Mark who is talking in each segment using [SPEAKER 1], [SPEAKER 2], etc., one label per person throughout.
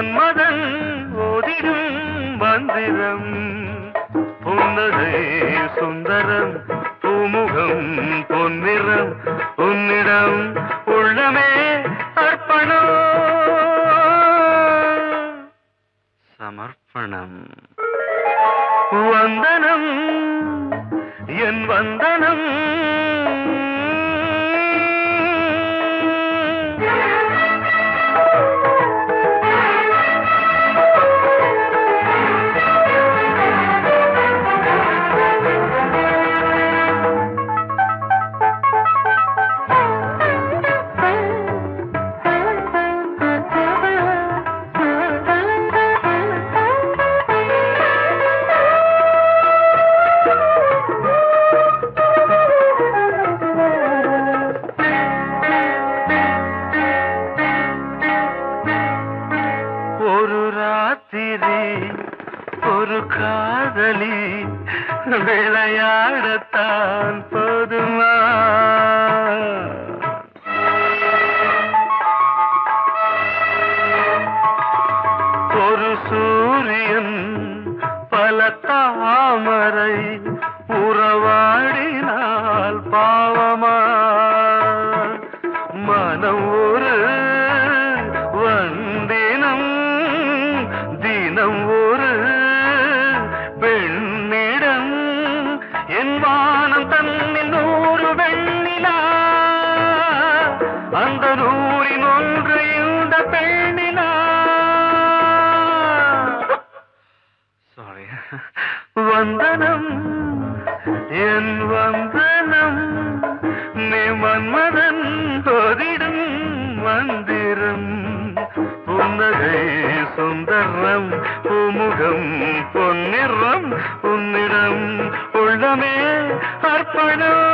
[SPEAKER 1] மன்மதன் ஓதிடும் மந்திரம் புன்னகை சுந்தரம் பூமுகம் பொன்னிறம் உன்னிடம் உள்ளமே அர்ப்பணம் சமர்ப்பணம் வந்தனம் என் வந்தனம் ஒரு காதலி விளையாடத்தான் போதுமா ஒரு சூரியன் பல தாமரை உறவாடினால் பாவமா மனம் ஒரு வந்தினம் தினம் ஒரு பெண்ணிடம் என் வானம் தன்னில் 100 வெண்ணிலா அந்த 100இன் ஒன்று இந்த பெண்ணிலா சாரி வந்தனம் என் வந்தனம் நீ மன்மதன் ஓதிடும் மந்திரம் புன்னகை சுந்தரம் பூமுகம் பொன்னிறம் உன்னிடம் உள்ளமே அர்ப்பணம்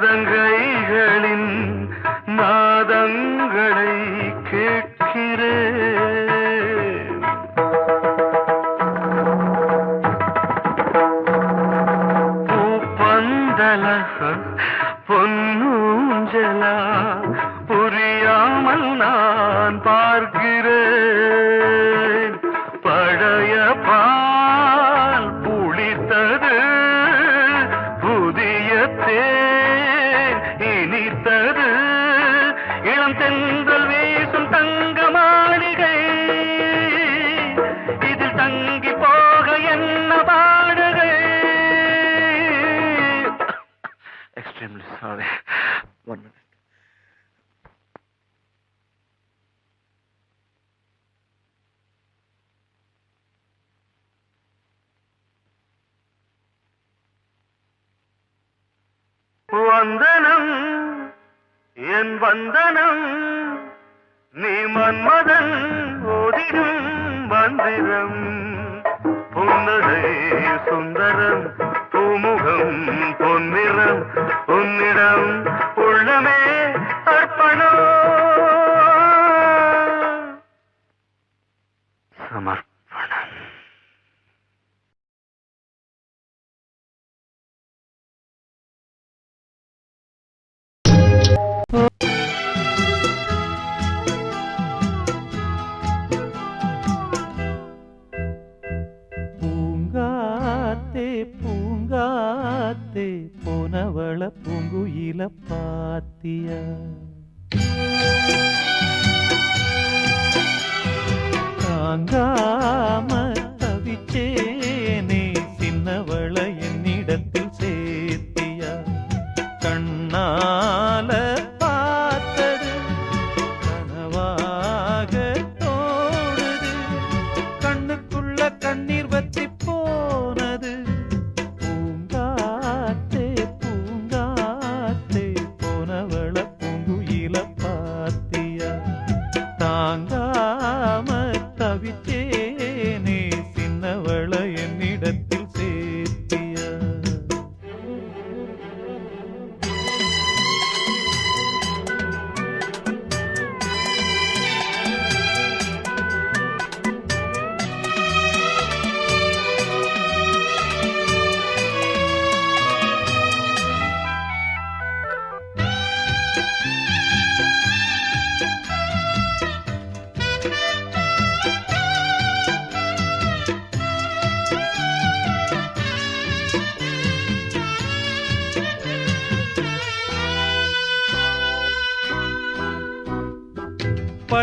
[SPEAKER 1] சதங்கைகளின் நாதங்களை கேட்கிறேன் பூப்பந்தல பொன்னூஞ்சலா புரியாமல் நான் பார்க்கிறேன் பழைய பால் புளித்தது புதிய இனித்தது இளம் தென்றல் வீசும் தங்க மாளிகை இதில் தங்கி போக என்ன பாடுகை எக்ஸ்ட்ரீம்லி சாரி 1 minute வந்தனம் என் வந்தனம் நீ மன்மதன் ஓதிடும் மந்திரம் புன்னகை சுந்தரம் பூமுகம் பொன்னிறம் உன்னிடம் உள்ளமே அர்ப்பணம் சமர்ப்பணம் பூங்காத்தே போனவள பூங்குயில பாத்தியா தாங்காம தவிச்சேனே சின்னவள என்னிடத்தில் சேர்த்தியா கண்ணால பார்த்தது கனவாக தோடுது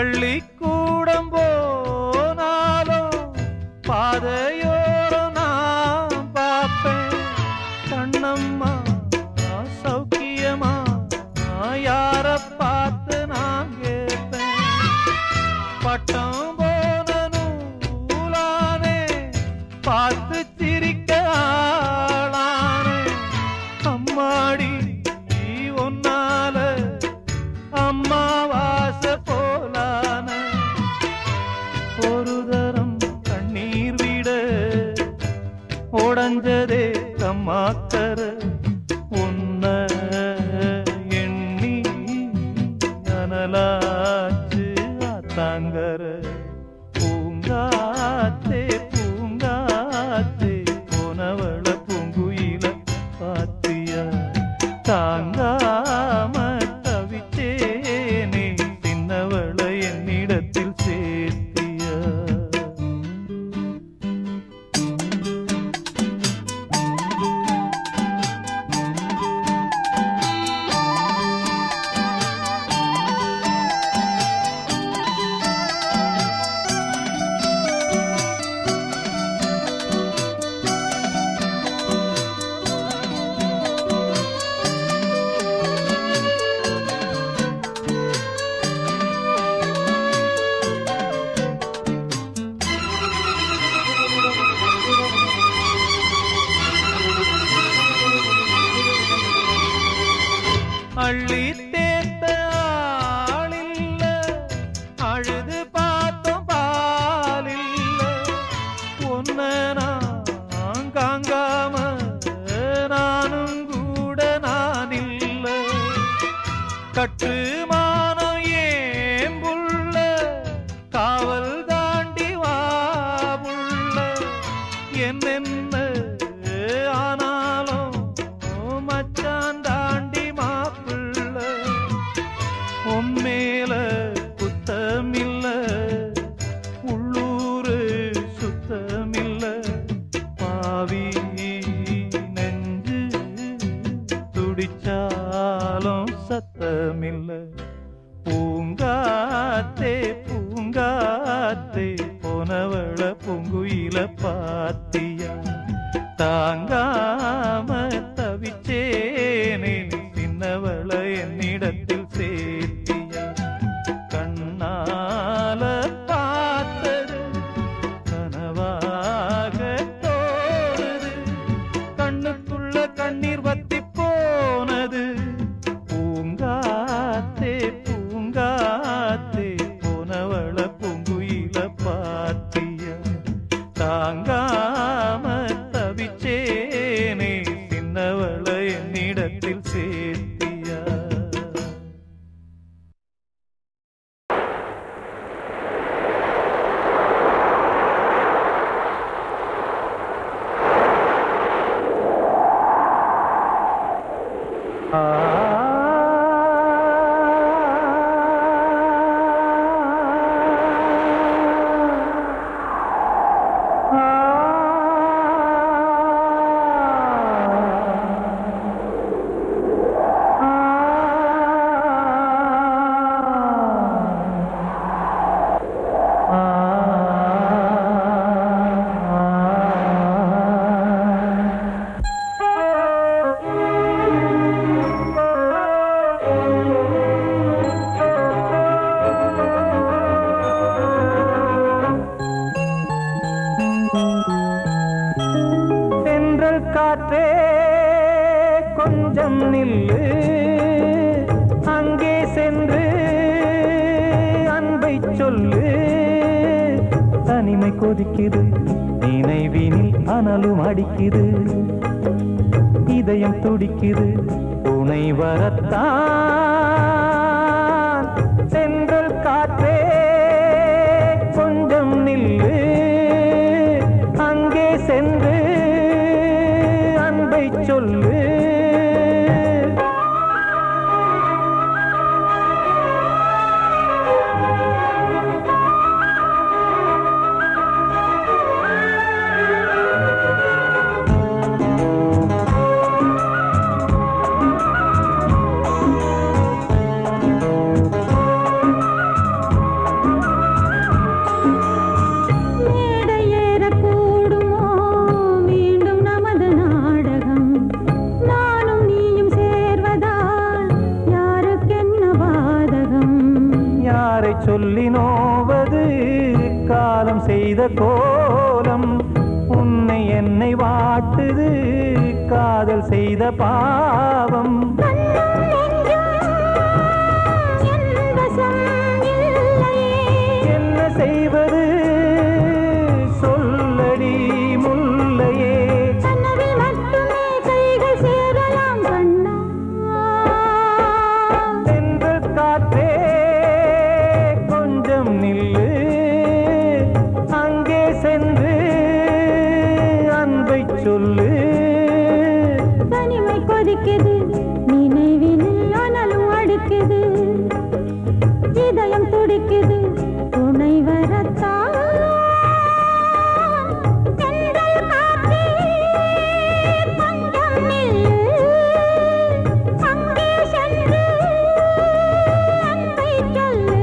[SPEAKER 1] பள்ளிக்கூடம் போனாலும் பாதையோரம் நான் பார்ப்பேன். கண்ணம்மா சௌக்கியமா யார பார்த்து நான் கேட்பேன். பட்டம் போன நூலானே பார்த்து சிரிக்க ஆளானே. அம்மாடி ஒன்னால அம்மாவாச போலான. ஒரு தரம் கண்ணீர் விட உடஞ்சதே கம்மாக்கர. உன்ன எண்ணி அனலாச்சு ஆத்தாங்கர. பூங்காத்தே பூங்காத்தே போனவள பூங்குயில பாத்தியா. தாங்காம தவிச்சேனே சின்னவள என்னிடத்தில் சேர்த்தியா. அள்ளி தேத்த ஆளில்ல, அழுது பார்த்தோம் பாலில்ல. ஒன்ன நான் காங்காம நானும் கூட நான் இல்ல. கட்டுமானம் ஏம்புள்ள காவல் தாண்டி வாபுள்ள. என்னென்ன ஆனாலும் மச்சான் தாண்டி மாப்பிள்ள. உம்மேல குத்தமில்ல, உள்ளூரு சுத்தமில்ல. பாவி நெஞ்சு துடிச்சாலும் சத்தமில்ல. பூங்காத்தே பூங்காத்தே போனவள பூங்குயில பாத்தியா. தாங்காம தவிச்சேனே சின்னவள என்னிடத்தில் சேர்த்தியா. கண்ணால பார்த்தது கனவாக தோணுது. கண்ணுக்குள்ள கண்ணீர் வத்தி போனது. பூங்காத்தே பூங்காத்தே போனவள பூங்குயில பாத்தியா. தாங்காம தவிச்சேனே சின்னவள என்னிடத்தில் சேர்த்தியா. காற்றே கொஞ்சம் நில்லு. அங்கே சென்று அன்பை சொல்லு. தனிமை கொதிக்குது, நினைவினில் அனலும் அடிக்குது. இதயம் துடிக்குது, துணை வரத்தான். சென்றல் காற்றே கொஞ்சம் நில்லு. அங்கே சென்று அன்பை சொல்லு. கோலம் உன்னை என்னை வாட்டுது காதல் செய்த பாவம் என்ன செய்வது சொல்லடி முல்லையே
[SPEAKER 2] கனவில் மட்டுமே கைகள் சேரலாம் கண்ணா
[SPEAKER 1] சென்று காற்றே கொஞ்சம் நில்லு அங்கே சென்று அன்பை சொல்லு
[SPEAKER 2] தனிமை கொதிக்குது நினைவில் ஆனாலும் அடிக்குது இதயம் துடிக்குது துணை வரத்தான் தென்றல் காற்றே கொஞ்சம் நில்லு அங்கே சென்று அன்பை சொல்லு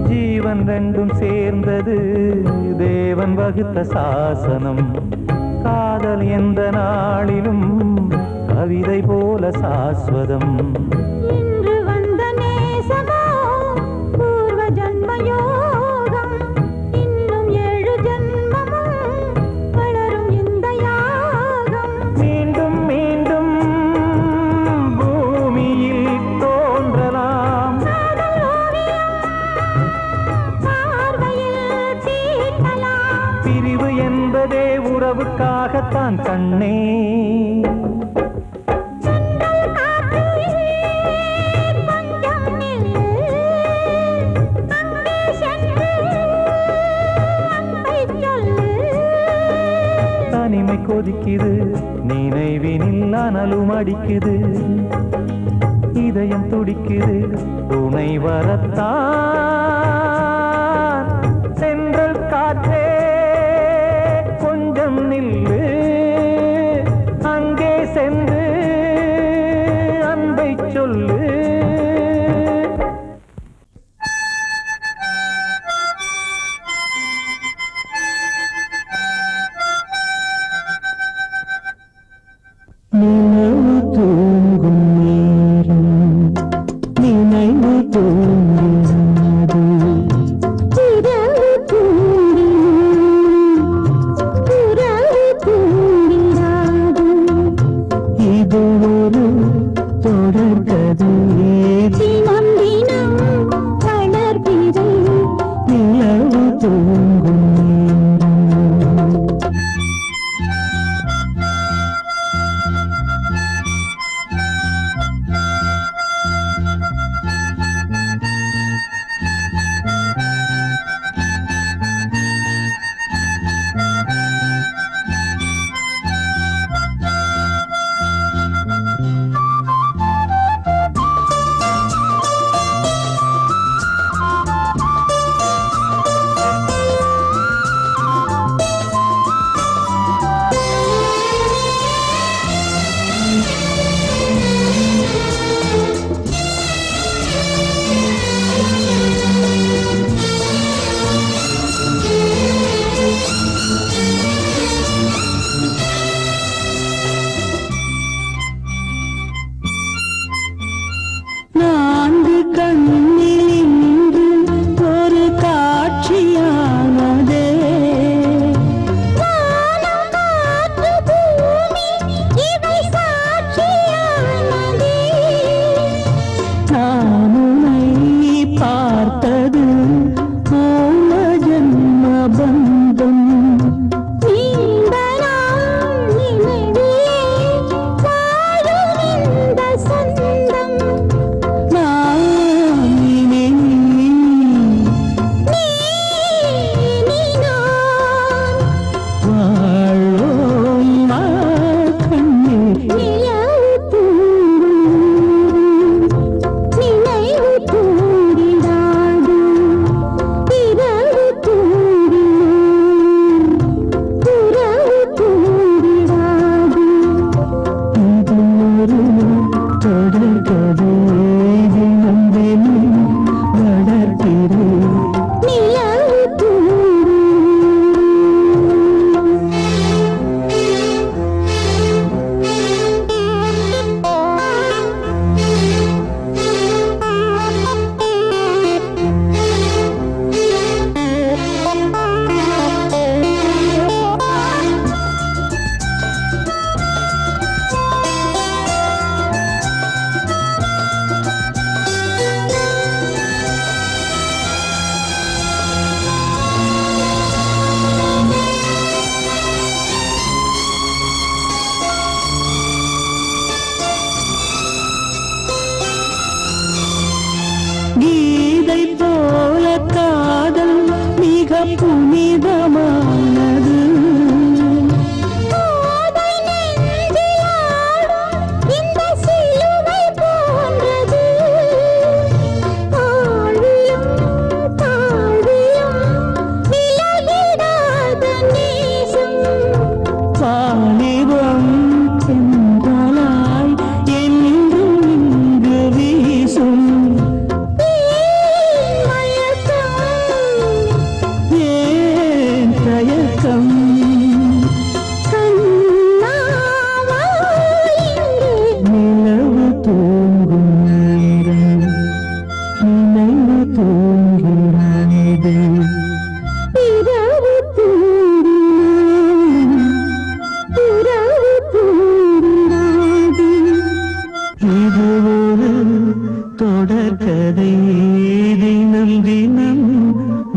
[SPEAKER 1] ஜீவன் ரெண்டும் சேர்ந்தது தேவன் வகுத்த சாசனம் காதல் எந்த நாளிலும் கவிதை போல சாஸ்வதம்
[SPEAKER 2] இன்று வந்த நேசமோ பூர்வ ஜன்ம யோகம் இன்னும் 7 ஜன்மமும் வளரும் இந்த யாகம்
[SPEAKER 1] மீண்டும் மீண்டும் பூமியில் தோன்றலாம்
[SPEAKER 2] காதல் ஓவியம் பார்வையில் தீட்டலாம்
[SPEAKER 1] பிரிவு என்பதே உறவுக்காகத்தான் கண்ணே
[SPEAKER 2] தென்றல் காற்றே கொஞ்சம் நில்லு அங்கே சென்று அன்பை சொல்லு
[SPEAKER 1] தனிமை கொதிக்குது நினைவினில் அனலும் அடிக்குது இதயம் துடிக்குது துணை வரத்தான் சென்றல் காற்றே கொஞ்சம் நில்லு அங்கே சென்று அன்பை சொல்லு நினைவு தூங்கும் நேரம் நினைவு தூங்காது
[SPEAKER 2] இரவு தூங்கிடாது
[SPEAKER 1] இது ஒரு தொடர்கதை
[SPEAKER 2] தினம் தினம் வளர்பிறை
[SPEAKER 1] நிலவு தூங்கும் நேரம் நான்கு கண்ணில் இன்று ஒரு காட்சியானதே
[SPEAKER 2] வானம் காற்று பூமி இவை சாட்சியானதே
[SPEAKER 1] நான் உன்னை பார்த்தது போன ஜன்ம பந்தம்
[SPEAKER 2] நீண்ட நாள் நினைவிலே வாழும் இந்த சொந்தம்
[SPEAKER 1] நான் இனி
[SPEAKER 2] நீ நான்
[SPEAKER 1] வாழ்வோம் கண்ணே
[SPEAKER 2] நிலவு தூங்கும் நினைவு தூங்கும்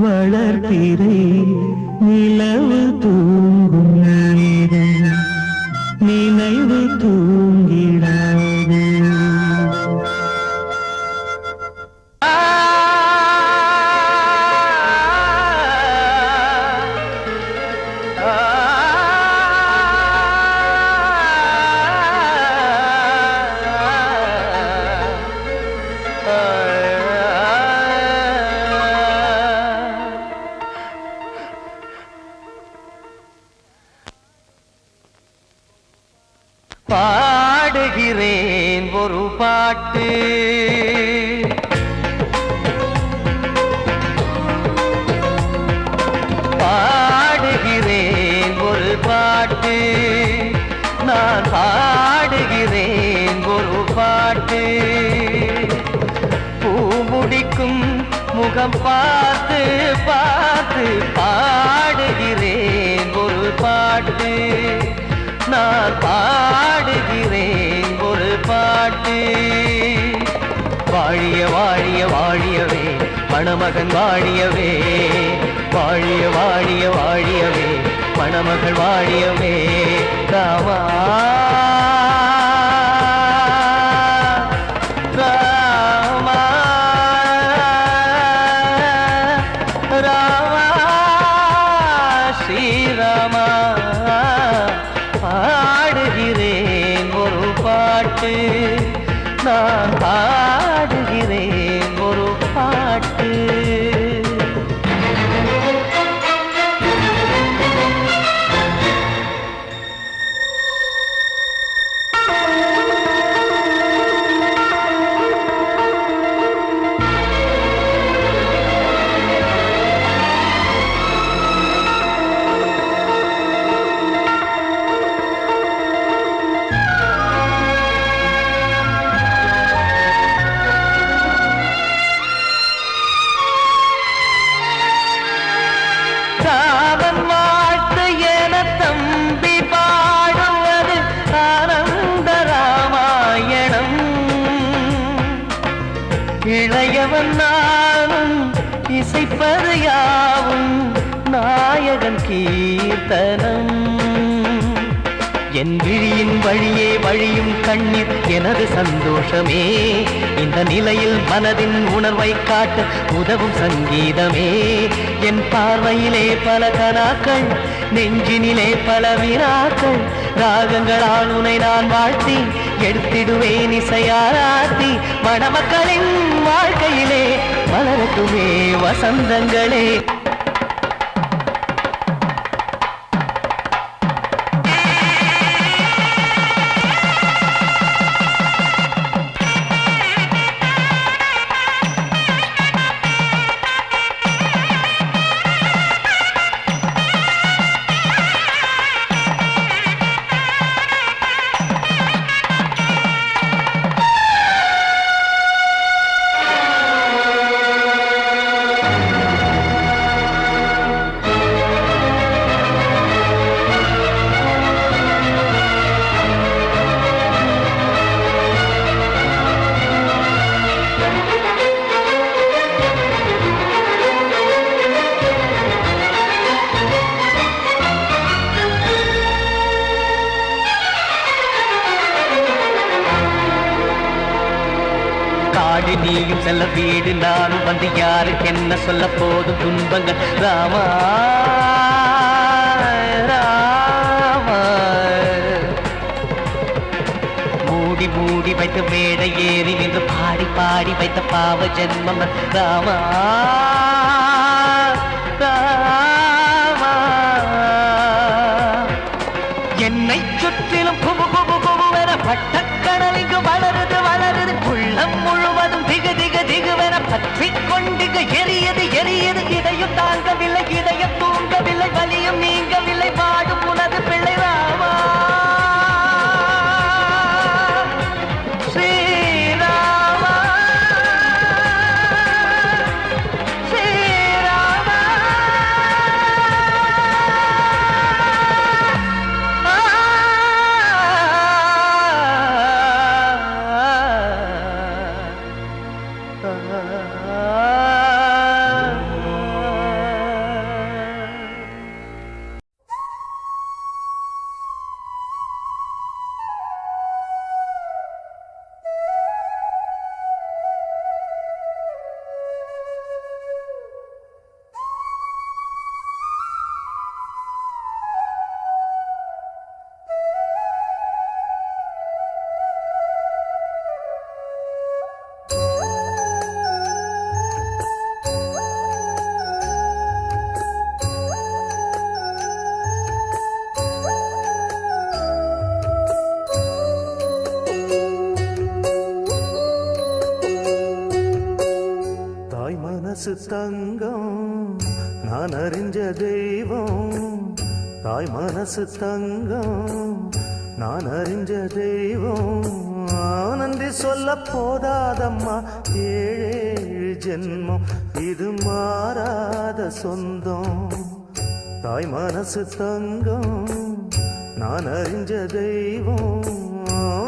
[SPEAKER 1] வளர்பிறை நிலவு தூங்கும் நேரம் நினைவு தூங்கிடாது. பாடுகிறேன் ஒரு பாட்டு, பாடுகிறேன் ஒரு பாட்டு, நான் பாடுகிறேன் ஒரு பாட்டு. பூ முடிக்கும் முகம் பார்த்து பார்த்து பாடுகிறேன் ஒரு பாட்டு, நான் பாடுகிறேன் ஒரு பாட்டு. வாழிய வாழிய வாழியவே மணமகன் வாழியவே, வாழிய வாழிய வாழியவே மணமகள் வாழியவே. ராமா ராமா ராமா ஸ்ரீராமா. பாடுகிறேன் ஒரு பாட்டு, நான் பாடுகிறேன் ஒரு பாட்டு. காவன் வாழ்த்து என தம்பி பாடுவது ஆனந்த ராமாயணம். இளையவன் நானும் இசைப்பது யாவும் நாயகன் கீர்த்தனம். என் விழியின் வழியே வழியும் கண்ணீர் எனது சந்தோஷமே, இந்த நிலையில் மனதின் உணர்வை காட்ட உதவும் சங்கீதமே. என் பார்வையிலே பல கனாக்கள், நெஞ்சினிலே பல வினாக்கள், ராகங்களால் உனை நான் வாழ்த்தி எடுத்திடுவேன் இசையாராத்தி. மணமக்களின் வாழ்க்கையிலே மலரட்டுமே வசந்தங்களே. காடு நீயும் செல்ல வீடு நானும் வந்து யாருக்கு என்ன சொல்ல போதும் துன்பங்கள். ராமா ராமா மூடி மூடி வைத்த மேடை ஏறி நின்று பாடி பாடி வைத்த பாவ ஜென்மம். ராமா ராமா என்னை சுற்றிலும் குபு குபு குபுவென பட்டக்கடல் இங்கு வளருது வளருது, உள்ளம் முழுவதும் திகு திகு திகுவென பற்றி கொண்டு எரியது எரியது. இதையும் தாங்கவில்லை இதயம் தூங்கவில்லை, வலியும் நீங்கவில்லை, பாடும் உனது பிள்ளை. ராமா ஸ்ரீராமா ஸ்ரீராமா.
[SPEAKER 3] தங்கம் நான் அறிஞ்ச தெய்வம் தாய் மனசு தங்கம் நான் அறிஞ்ச தெய்வம் நன்றி சொல்ல போதாதம்மா ஏழு ஜென்மம் இது மாறாத சொந்தம் தாய் மனசு தங்கம் நான் அறிஞ்ச தெய்வம்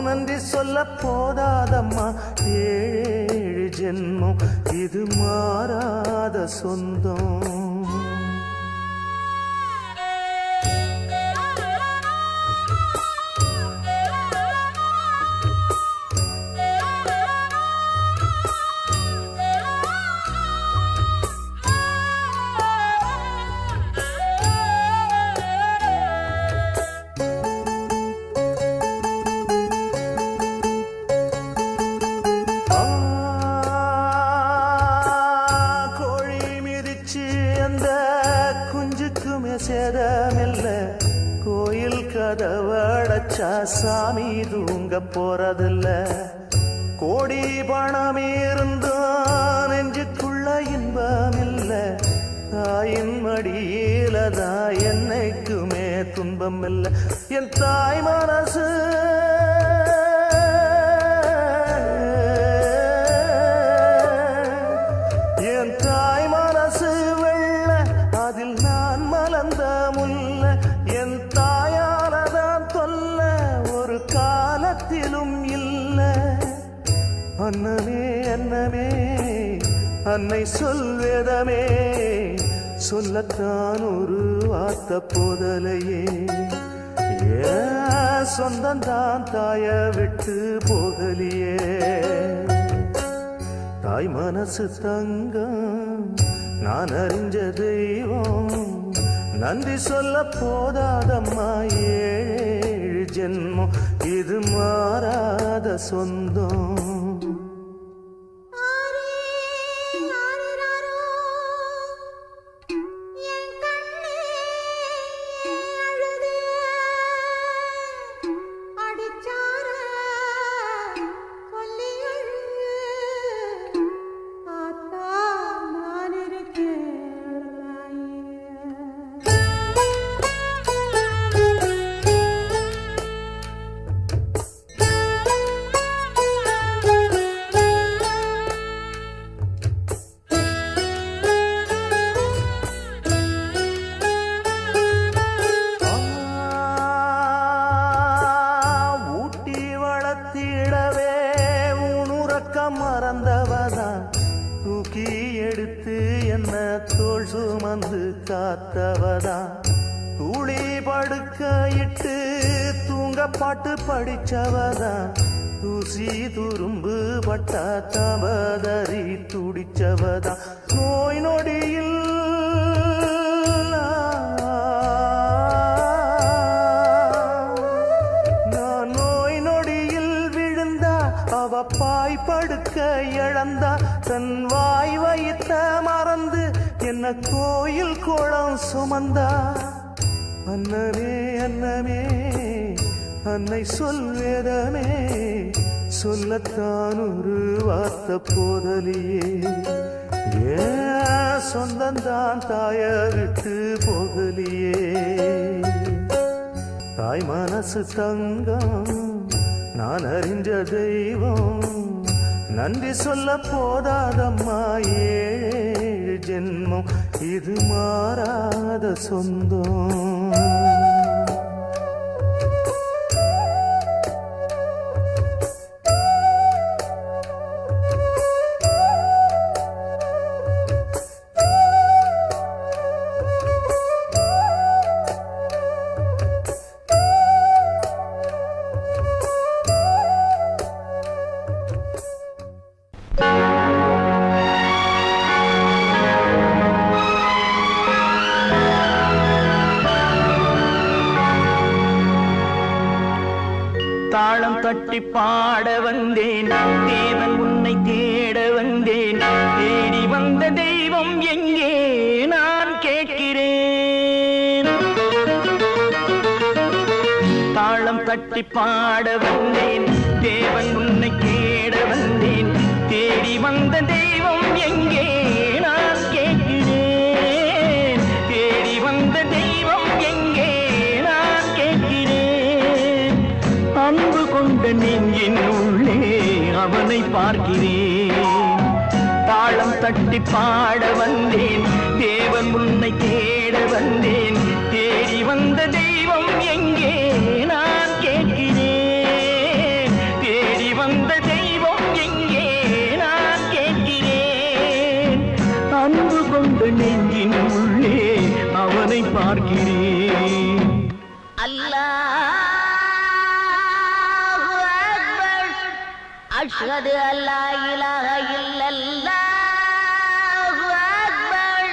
[SPEAKER 3] நன்றி சொல்ல போதாதம்மா ஏழு ஜென்மம் இது மாறாத சொந்தம் சேதமில்ல கோயில் கதவடைச்சா சாமி தூங்க போறதில்ல கோடி பணம் இருந்தும் நெஞ்சுக்குள்ள இன்பமில்ல தாயின் மடியில தான் என்னைக்குமே துன்பம் இல்லை என் தாய் மனசு என் தாய் மனசு வெள்ள அதில் நான் மலர்ந்த முல்ல என் தாயானதான் தொல்ல ஒரு காலத்திலும் இல்ல அன்னமே அன்னமே அன்னை சொல்வேதமே சொல்லத்தான் ஒரு வார்த்தை போதலையே சொந்தந்தான் தாய விட்டு போகலியே தாய் மனசு தங்கம் நான் அறிஞ்ச தெய்வம் நன்றி சொல்ல போதாதம்மா ஏழு ஜென்மம் இது மாறாத சொந்தம் மறந்தவதான் தூக்கி எடுத்து என்ன தோள் சுமந்து காத்தவதான் தூளி படுக்க இட்டு தூங்க பாட்டு படிச்சவதான் தூசி துரும்பு பட்டா தவதறி துடிச்சவதான் நோய் நொடியில் பாய் படுக்க இழந்தா தன் வாய் வைத்த மறந்து என்ன கோயில் கோலம் சுமந்தா அன்னமே அன்னமே அன்னை சொல்வேதமே சொல்லத்தான் ஒரு வார்த்தை போதலியே சொந்தந்தான் தாய விட்டு போகலியே தாய் மனசு தங்கம் நான் அறிஞ்ச தெய்வம் நன்றி சொல்ல போதாதம்மா ஏழு ஜென்மம் இது மாறாத சொந்தம்
[SPEAKER 1] தாளம் தட்டி பாட வந்தேன் தேவன் உன்னை தேட வந்தேன் தேடி வந்த தெய்வம் எங்கே நான் கேட்கிறேன் தாளம் தட்டி பாட வந்தேன் தேவன் உன்னை தேட வந்தேன் தேடி வந்த தெய்வம் எங்கே நான் நெஞ்சின் உள்ளே அவனை பார்க்கிறேன். தாளம் தட்டி பாட வந்தேன், தேவன் உன்னை தேட வந்தேன். தேடி வந்த தெய்வம் எங்கே நான் கேட்கிறேன். தேடி வந்த தெய்வம் எங்கே நான் கேட்கிறேன். அன்பு கொண்ட நெஞ்சின் உள்ளே அவனை பார்க்கிறேன்.
[SPEAKER 4] அல்லாஹு அக்பர். அஷ்ஹது அல்லா இலாஹ இல்லல்லாஹு அக்பர்.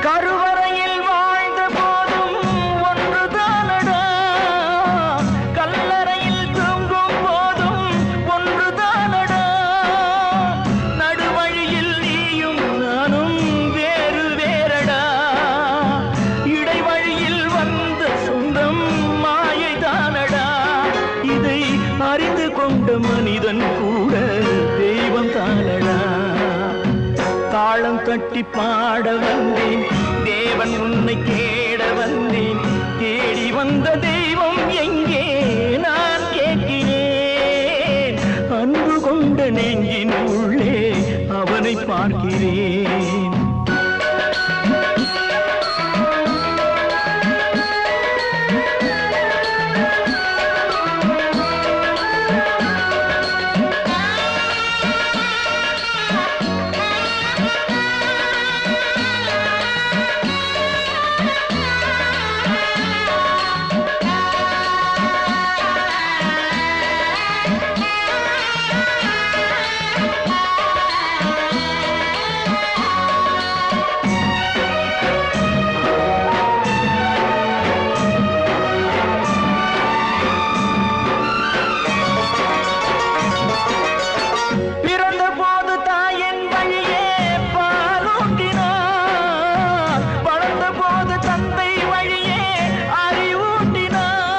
[SPEAKER 1] கருவறையில் வாழ்ந்த போதும் ஒன்றுதானடா, கல்லறையில் தூங்கும் போதும் ஒன்றுதானடா. நடுவழியில் நீயும் நானும் வேறு வேறடா. இடைவழியில் வந்த சொந்தம் மாயைதானடா. இதை அறிந்து கொண்ட மனிதன் கூட தெய்வம் தானடா. தாளம் தட்டி பாட வந்தேன், தேவன் உன்னை தேட வந்தேன். தேடி வந்த தெய்வம் எங்கே நான் கேட்கிறேன். அன்பு கொண்ட நெஞ்சின் உள்ளே அவனை பார்க்கிறேன். பிறந்த போது தாயின் வழியே பாலூட்டினார், வளர்ந்த போது தந்தை வழியே அறிவூட்டினார்,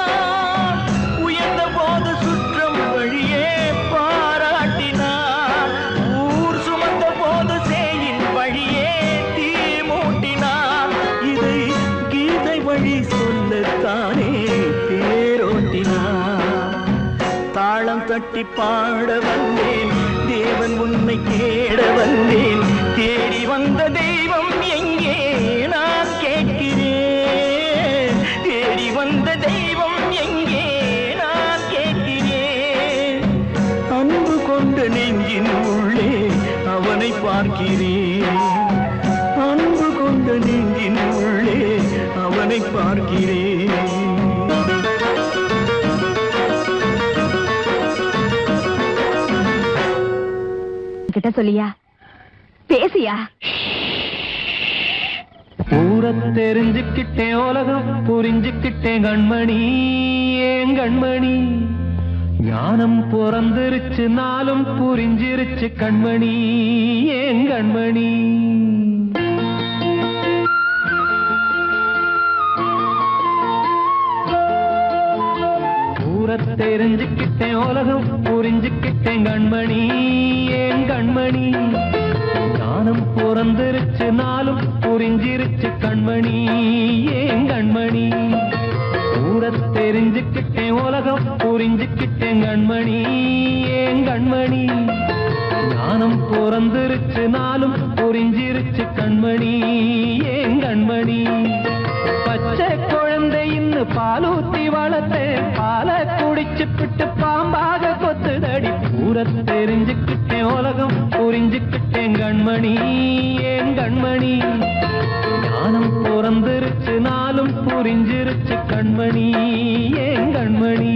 [SPEAKER 1] உயர்ந்த போது சுற்றம் வழியே பாராட்டினார், ஊர் சுமந்த போது சேயின் வழியே தீ மூட்டினார். இதை கீதை வழி சொல்லத்தானே தேரோட்டினார். தாளம் தட்டி பாட வந்தேன், தேவன் உன்னை தேட வந்தேன். தேடி வந்த தெய்வம் எங்கே நான் கேட்கிறேன். தேடி வந்த தெய்வம் எங்கே நான் கேட்கிறேன். அன்பு கொண்ட நெஞ்சின் உள்ளே அவனை பார்க்கிறேன். அன்பு கொண்ட நெஞ்சின் உள்ளே அவனை பார்க்கிறேன்.
[SPEAKER 2] கிட்ட சொல்லியா, பேசியா?
[SPEAKER 1] ஊரை தெரிஞ்சுக்கிட்டேன், உலகம் புரிஞ்சுக்கிட்டேன் கண்மணி, ஏன் கண்மணி. ஞானம் பிறந்திருச்சு, நாளும் புரிஞ்சிருச்சு கண்மணி, ஏன் கண்மணி. ஊரை தெரிஞ்சுக்கிட்டேன், உலகம் புரிஞ்சுக்கிட்டேன் கண்மணி, ஏன் கண்மணி. ஞானம் பிறந்திருச்சு, நாளும் புரிஞ்சிருச்சு கண்மணி, ஏன் கண்மணி. ஊரை தெரிஞ்சுக்கிட்டேன், உலகம் புரிஞ்சுக்கிட்டேன் கண்மணி, ஏன் கண்மணி. ஞானம் பிறந்திருச்சு, நாளும் புரிஞ்சிருச்சு கண்மணி, ஏன் கண்மணி. பச்சை குழந்தை இன்னும் பாலூத்தி வளர்த்தேன், பாலை குடிச்சுப்பிட்டு பாம்பாக கொத்துதடி. ஊரை தெரிஞ்சுக்கிட்டேன், உலகம் புரிஞ்சுக்கிட்டேன் கண்மணி, ஏன் கண்மணி. ஞானம் பிறந்திருச்சு, நாளும் புரிஞ்சிருச்சு கண்மணி, ஏன் கண்மணி.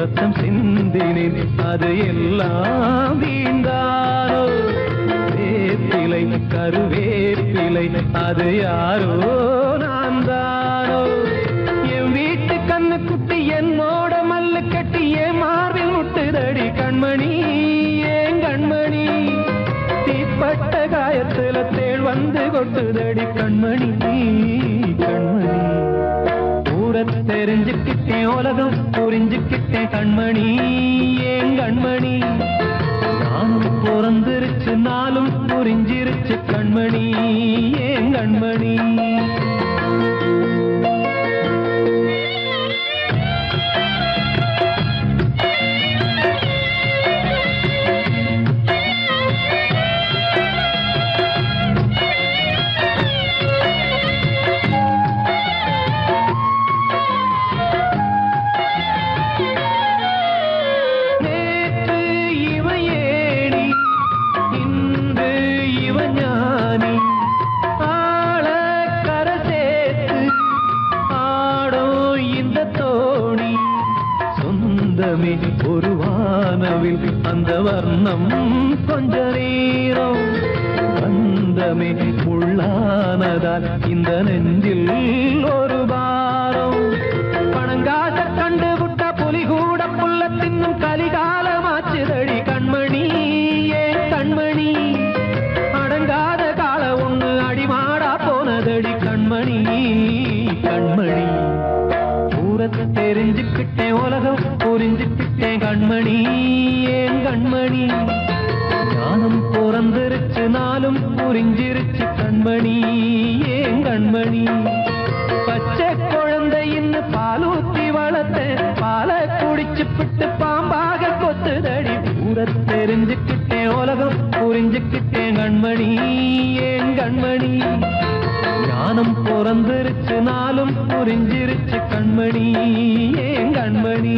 [SPEAKER 5] ரத்தம் சிந்தினேன் அது எல்லாம் வீண்டாரோ வேப்பிலை கருவேப்பிலை அது யாரோ நான் தானோ என் வீட்டு கண்ணு குட்டி என்னோட மல்லு கட்டி என் மார்பில் முட்டுதடி கண்மணி ஏன் கண்மணி தீப்பட்ட காயத்துல தேள் வந்து கொட்டுதடி கண்மணி கண்மணி ஊர தெரிஞ்சுக்கிட்டேன் உலகம் புரிஞ்சுக்கிட்டேன் கண்மணி ஏன் கண்மணி நானும் பிறந்திருச்சு நாளும் புரிஞ்சிருச்சு கண்மணி ஏன் கண்மணி ஒரு வானவில் அந்த வர்ணம் கொஞ்ச நேரம் வந்தமே உள்ளானதால் இந்த நெஞ்சில் ஒரு பாரம் பணங்காச கண்டு விட்ட புலி கூட புல்ல தின்னும் கலிகாலமாச்சுதடி கண்மணி ஏன் கண்மணி அடங்காத கால ஒண்ணு அடிமாடா போனதடி கண்மணி கண்மணி ஊரத்தை தெரிஞ்சுக்கிட்டேன் உலகம் புரிஞ்சுக்கிட்டேன் கண்மணி ஏன் கண்மணி ஞானம் பிறந்திருச்சு நாளும் புரிஞ்சிருச்சு கண்மணி ஏன் கண்மணி பச்சை குழந்தை இன்னும் பாலூத்தி வளர்த்த பாலை குடிச்சு பிட்டு பாம்பாக கொத்துதடி ஊரத்தை தெரிஞ்சுக்கிட்டேன் உலகம் புரிஞ்சுக்கிட்டேன் கண்மணி ஏன் கண்மணி ஞானம் பிறந்திருச்சு நாளும் புரிஞ்சிருச்சு கண்மணி ஏன் கண்மணி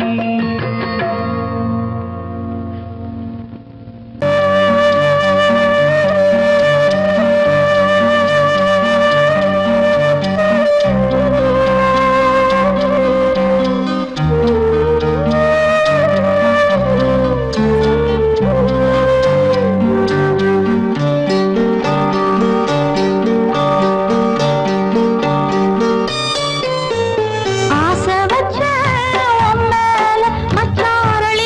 [SPEAKER 4] ஆசை வச்ச உன் மேல மச்சாரளி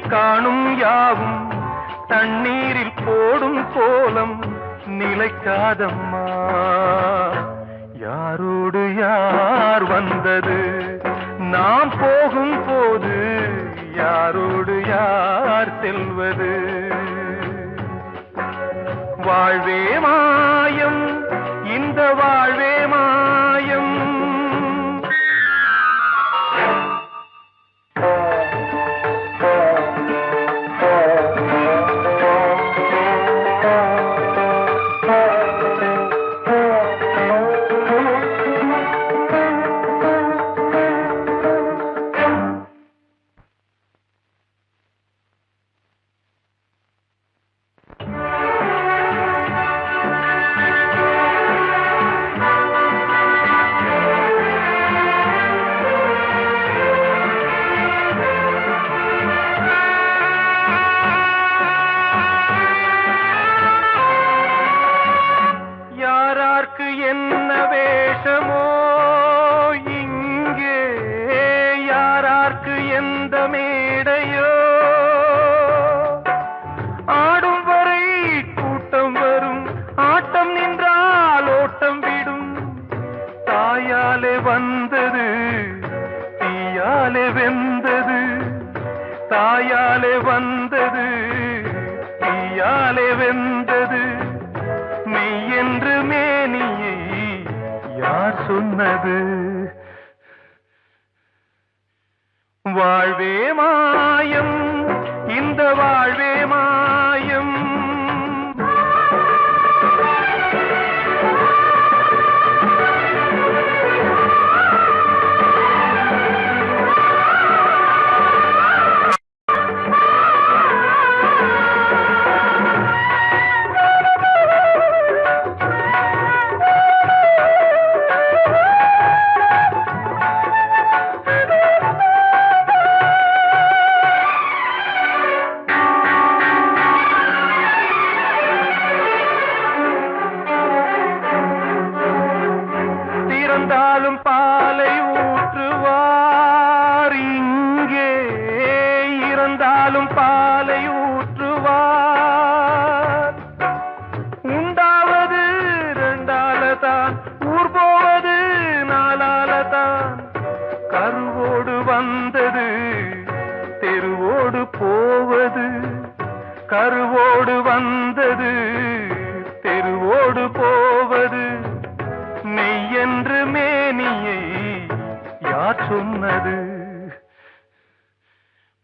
[SPEAKER 5] காணும் யாவும் தண்ணீரில் போடும் கோலம் நிலைக்காதம்மா. யாரோடு யார் வந்தது நாம் போகும் போது, யாரோடு யார் செல்வது? வாழ்வே மாயம், இந்த வாழ்வே மாயம். என்ன வேஷமோ இங்கே, யாரார்க்கு எந்த மேடையோ, ஆடும் வரை கூட்டம் வரும், ஆட்டம் நின்றால் ஓட்டம் விடும். தாயாலே வந்தது தீயாலே வெந்தது, தாயாலே வந்தது தீயாலே வெந்தது. மெய் என்று மேனியை யார் சொன்னது? வாழ்வே மாயம், இந்த வாழ்வே மாயம். இறந்தாலும் பாலை ஊற்றுவார் இங்கே, இறந்தாலும் பாலை ஊற்றுவார். உண்டாவது ரெண்டாலதான், ஊர் போவது நாலாலதான். கருவோடு வந்தது தெருவோடு போவது, கருவோடு வந்தது தெருவோடு போவது. மெய் என்று மேனியை யார் சொன்னது?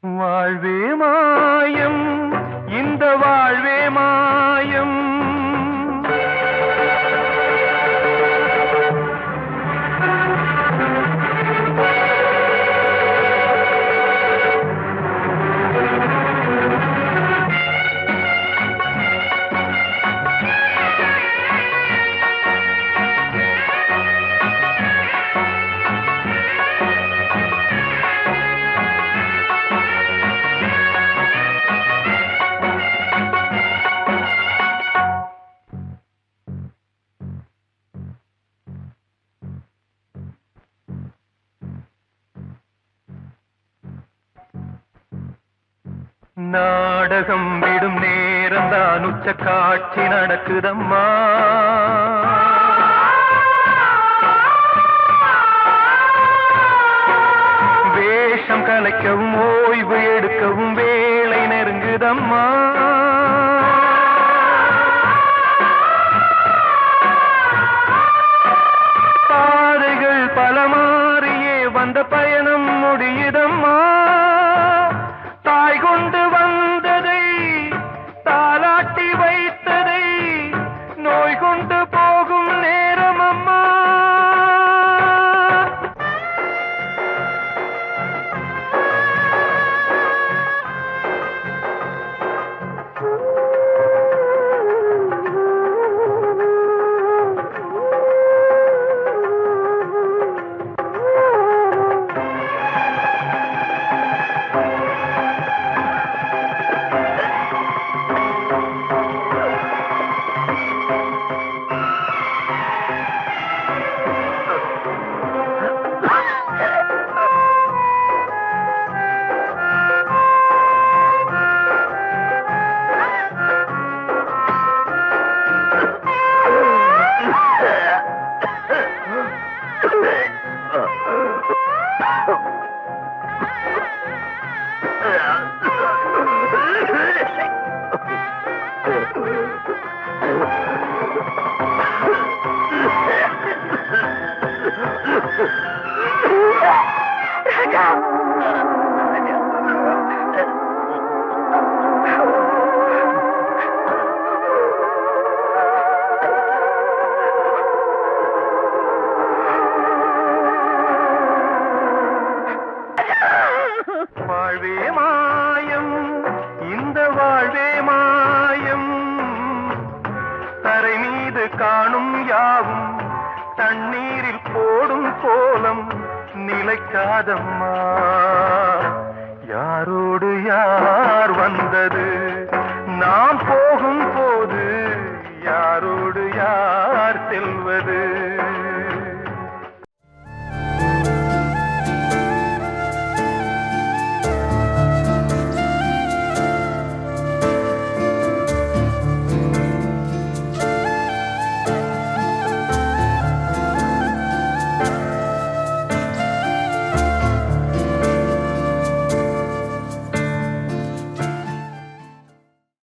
[SPEAKER 5] வாழ்வே மாயம், இந்த வாழ்வே மாயம். நாடகம் விடும் நேரம் தான், உச்ச காட்சி நடக்குதம்மா. வேஷம் கலைக்கவும் ஓய்வு எடுக்கவும் வேளை நெருங்குதம்மா. பாதைகள் பல மாறியே வந்த பயணம் முடியுதம்மா. தாய் கொண்டு வந்ததை தாலாட்டி வைத்ததை நோய் கொண்டு போகும் நேரம் அம்மா. வாழ்வே மாயம், இந்த வாழ்வே மாயம், தரை மீது காணும் யாவும் தண்ணீரில் போடும் கோலம் நிலைக்காதம்மா. யாரோடு யார் வந்தது, நாம் போகும்